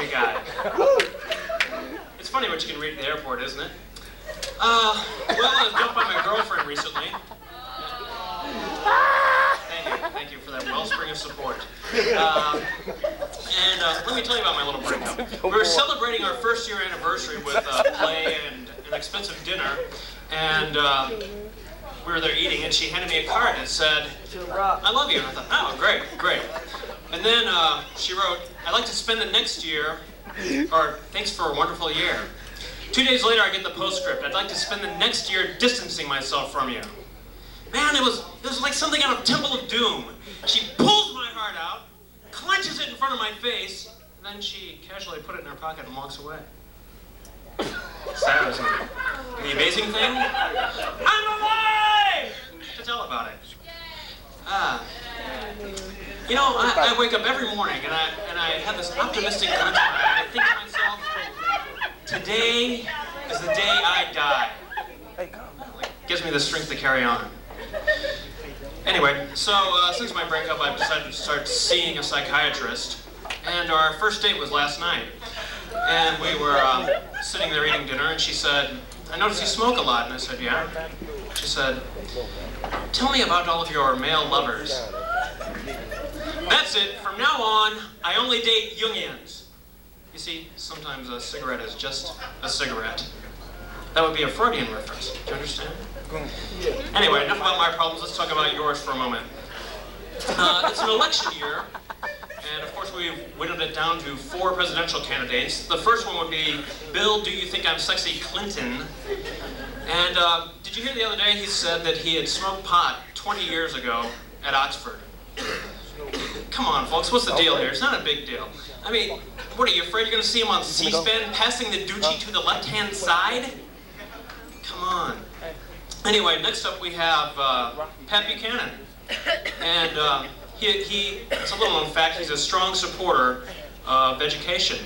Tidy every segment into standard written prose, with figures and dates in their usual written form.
funny guy. It's funny what you can read at the airport, isn't it? Well, I was dumped by my girlfriend recently. Thank you for that wellspring of support. Let me tell you about my little breakup. We were celebrating our first year anniversary with play and an expensive dinner, and we were there eating, and she handed me a card that said, "I love you." And I thought, oh, great. And then she wrote, "I'd like to spend the next year," or "Thanks for a wonderful year." 2 days later, I get the postscript. "I'd like to spend the next year distancing myself from you." Man, it was like something out of Temple of Doom. She pulls my heart out, clenches it in front of my face, and then she casually put it in her pocket and walks away. Sad, isn't it? And the amazing thing? I'm alive! To tell about it. You know, I wake up every morning and I have this optimistic glimmer and I think to myself, today is the day I die. It gives me the strength to carry on. Anyway, so since my breakup, I've decided to start seeing a psychiatrist, and our first date was last night. And we were sitting there eating dinner, and she said, "I noticed you smoke a lot." And I said, "Yeah." She said, "Tell me about all of your male lovers." That's it. From now on, I only date Jungians. You see, sometimes a cigarette is just a cigarette. That would be a Freudian reference. Do you understand? Anyway, enough about my problems. Let's talk about yours for a moment. It's an election year, and of course we've whittled it down to 4 presidential candidates. The first one would be Bill Do You Think I'm Sexy Clinton. And did you hear the other day he said that he had smoked pot 20 years ago at Oxford? Come on, folks, what's the deal here? It's not a big deal. I mean, what, are you afraid you're going to see him on C-SPAN passing the doochie to the left-hand side? Come on. Anyway, next up we have Pat Buchanan. And it's a little known fact, he's a strong supporter of education.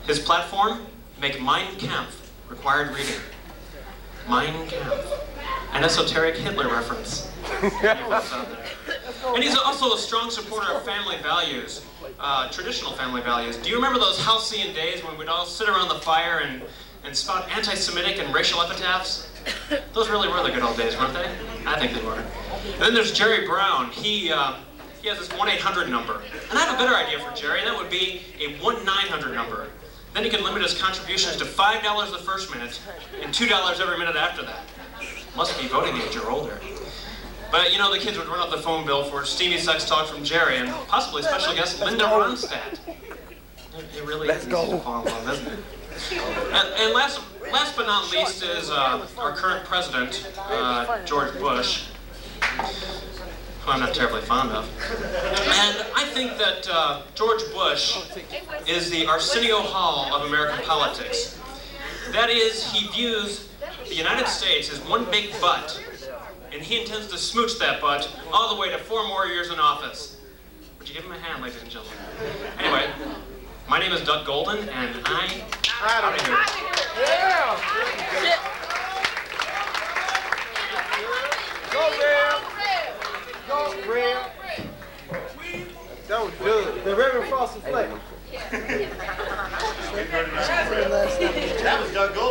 His platform, make Mein Kampf required reading. Mein Kampf. An esoteric Hitler reference. And he's also a strong supporter of family values, traditional family values. Do you remember those halcyon days when we'd all sit around the fire and spout anti-Semitic and racial epitaphs? Those really were the good old days, weren't they? I think they were. And then there's Jerry Brown. He has this 1-800 number. And I have a better idea for Jerry. That would be a 1-900 number. Then he can limit his contributions to $5 the first minute and $2 every minute after that. Must be voting age or older. But you know, the kids would run up the phone bill for steamy sex talk from Jerry and possibly special guest Linda Ronstadt. It really is easy to fall in love, isn't it? And last but not least is our current president, George Bush, who I'm not terribly fond of. And I think that George Bush is the Arsenio Hall of American politics. That is, he views the United States as one big butt, and he intends to smooch that butt all the way to 4 more years in office. Would you give him a hand, ladies and gentlemen? Anyway, my name is Doug Golden, and I'm out of here. Yeah! Go, Rev! Go, Rev! That was good. The Reverend Frosty Flake. That was Doug Golden.